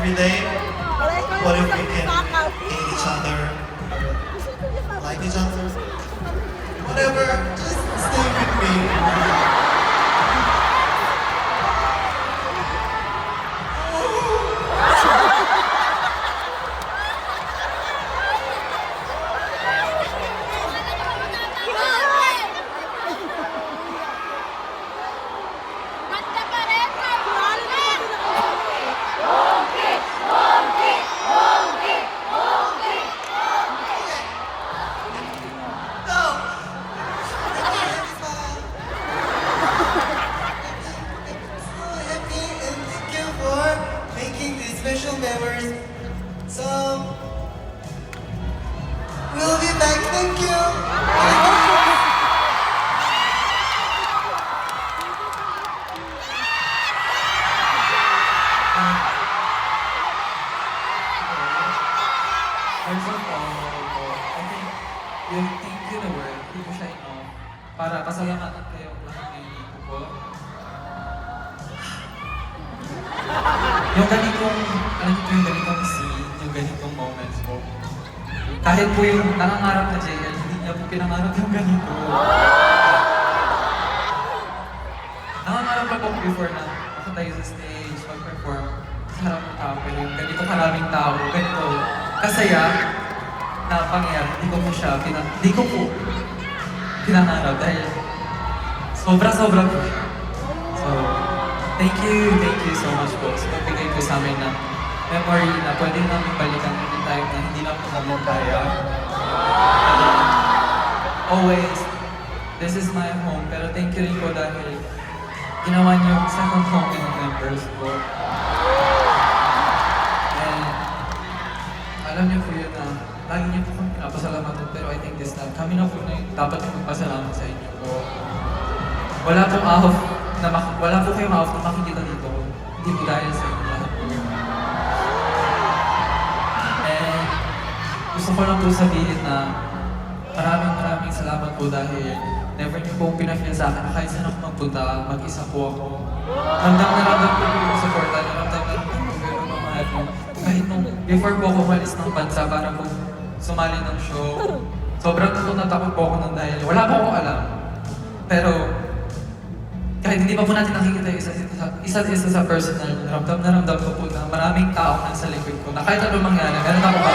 every day? What if we can hate each other, like each other? Whatever, just stay with me. Ganda pa rin! Go! I'm so happy and thank you for making these special memories. So, we'll be back. Thank you. First of all, I think yung thank you na word, hindi ko siya enough para pasalamatan kayo lahat ng hindi ko. Yung ganitong, alam niyo po yung ganitong scene, yung ganitong moments po. Kahit po yung nangangarap na JL, hindi niya po pinangarap yung ganito. Nangangarap ako before na makatayo sa stage, mag-perform sa harap ng tao, pero yung ganito karaming tao, ganito kasaya na pangyayari, hindi ko po pinangarap dahil sobra-sobra po siya. So, thank you so much po. So, nagbigay po sa amin ng memory na pwede namin balikan anytime na hindi na po namin kaya. Always, this is my home. Pero thank you rin po dahil ginawa niyo yung second home ng members po. And alam niyo po yun na lagi niyo po kami pinapasalamatan, pero I think this time kami na po na yung dapat yung magpasalamat sa inyo po. Wala pong off wala po kayong off na makikita dito. Hindi po dahil sa inyo lahat po. And gusto ko lang po sabihin na maraming salamat po dahil never niyo pong pinafeel sa akin na kahit saan ako magpunta, mag-isa po ako. Ramdam po yung supporta, ramdam po yung mamahal mo. Kahit nung before po ako umalis ng bansa para po sumali ng show, sobrang natakot po ako nang dahil wala po akong alam. Pero kahit hindi pa po natin nakikita yung isa't isa sa personal, ramdam ko po na maraming tao nasa likod ko na kahit ano mangyari, meron ako ba?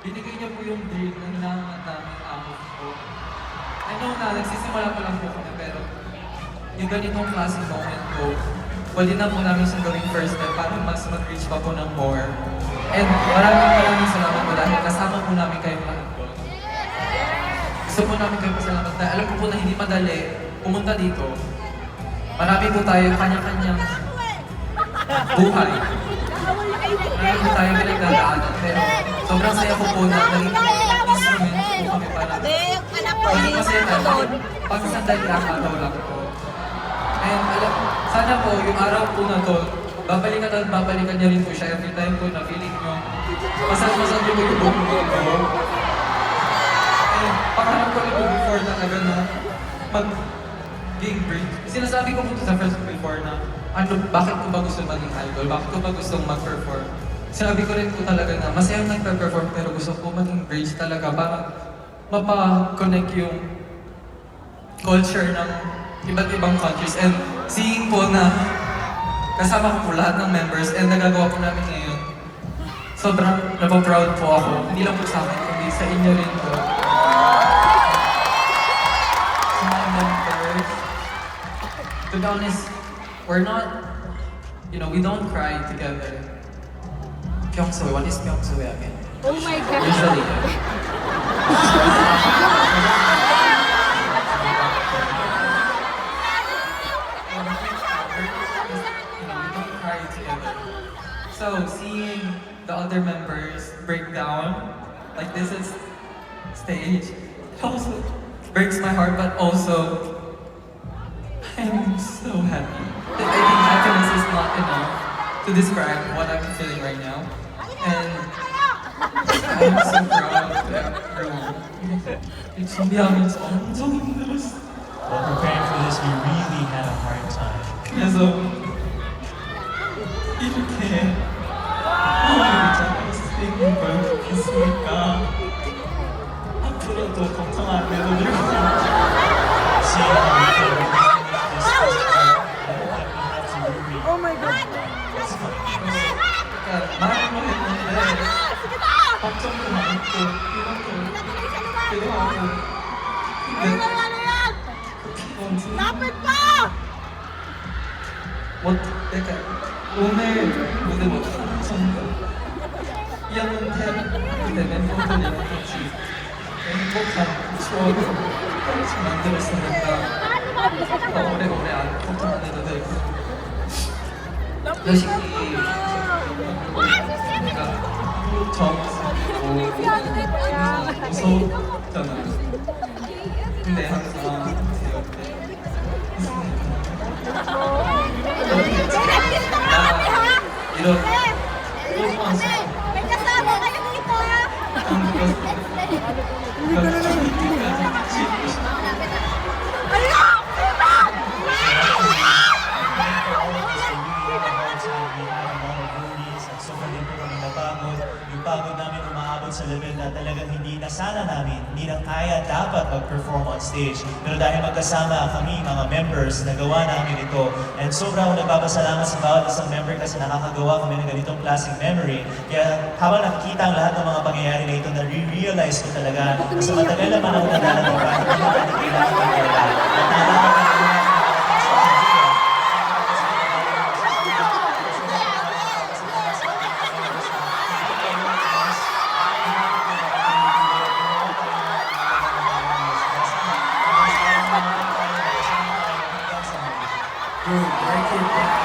Binigay niyo po yung dream na hinahangat namin ako po. I know na, nagsisimula pa lang po kami, pero yung ganitong klaseng moment po, pwede na po namin siyang gawing first step para mas mag-reach pa po ng more. And maraming salamat po dahil kasama po namin kayo lahat po. Gusto po namin kayo pasalamat dahil alam ko po na hindi madali pumunta dito. Marami po tayo kanya-kanyang buhay. Marami po tayo pinagdadaanan, pero sobrang saya ko po na naging instrument po kami para maging masaya tayo. Pag sandali araw lang po. And sana po yung araw po na to, babalikan at babalikan niya rin po siya every time po na feeling nyo masal-masal yung mag-ibong ko. And pakaharap ko rin po before talaga na mag-game break. Sinasabi ko po sa first before na bakit ko ba gusto maging idol? Bakit ko ba gusto mag-perform? Sinabi ko rin po talaga na masayang nag-perform pero gusto ko maging bridge talaga para mapa-connect yung culture ng iba't ibang countries. And seeing po na kasama ko po lahat ng members and nagagawa po namin ngayon, sobrang napaproud po ako. Hindi lang po sa akin, kundi sa inyo rin po. Sa mga members, to be honest, we're not, we don't cry together. Pyeongsoe, what is Pyeongsoe again? Oh my God! Usually. So, seeing the other members break down, like this is stage, it also breaks my heart, but also, I'm so happy. I think happiness is not enough to describe what I'm feeling right now. And I'm so proud of everyone. It's 엄청 힘들었어. 그래서 이렇게 마음이 잡을 수 있는 걸 했으니까 앞으로도 걱정 안 해도 되고 See how we can make this possible. I don't have to worry. Oh my God. 그러니까 말로 했는데 걱정도 많고 이것도 필요하고 근데 Lapit pa! 그러니까 오늘 무대 못하는 전부 이었는데 그때 멤버들이랑 같이 행복한 추억을 같이 만들었으니까 오래오래 걱정 안 해도 되고 솔직히 내가 처음 쓰고 무서웠잖아요. 근데 항상 제 옆에 이런 소소한 May kasama kayo dito ha? Yung pagod namin umaabot sa level na talagang hindi na sana namin, hindi na kaya dapat mag-perform on stage. Pero dahil magkasama kami, mga members, nagawa namin ito. And sobrang nagpapasalamat sa bawat isang member kasi nakakagawa kami ng ganitong classic memory. Kaya habang nakikita ang lahat ng mga pangyayari na ito, na-realize ko talaga na sa matagal na panahon na dalaman pa, hindi na natin kailangan talaga. At nalaman ko na Very cool.